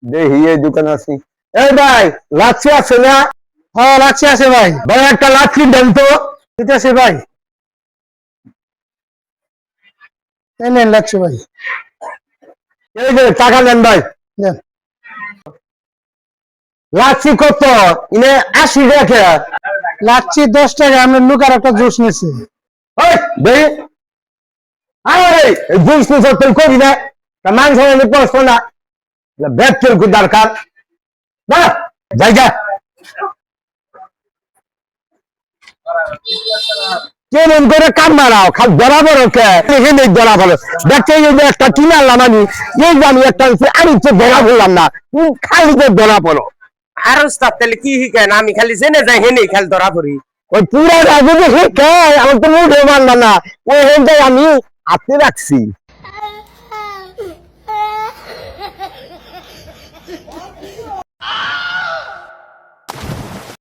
দেখি এই দোকান আছে। এই ভাই, লাচ্ছি আছে না? হ্যাঁ লাচ্ছি আছে ভাই। ভাই একটা লাচ্ছি দেন তো। ঠিক আছে ভাই, এই নেন লাচ্ছি ভাই। এই যে টাকা নেন ভাই। দেন। লাচ্ছি কত? ইনে 80 টাকা। লাচ্ছি 10 টাকা, আমরা লুকার একটা জুস নিছি। ওই দেই। আরে জুস নিছ তুই কবি না। তা মাংস এনে পড়ছ না। বেতন কো দরকার। না, জায়গা। কেমন করে কাম মারাও খাল বরাবর কে এখানে ধরা ভালো দেখতে একটা কিনে আনলাম আমি এই যে আমি একটা আমি তো ধরা বললাম না খালি তো ধরা পড়ো আর উস্তাদ তাহলে কি শিখেন? আমি খালি জেনে যাই হেনেই খালি ধরা পড়ি। ওই পুরা রাজু দেখে কে আমার তো মুখে মানলাম না ওই আমি হাতে রাখছি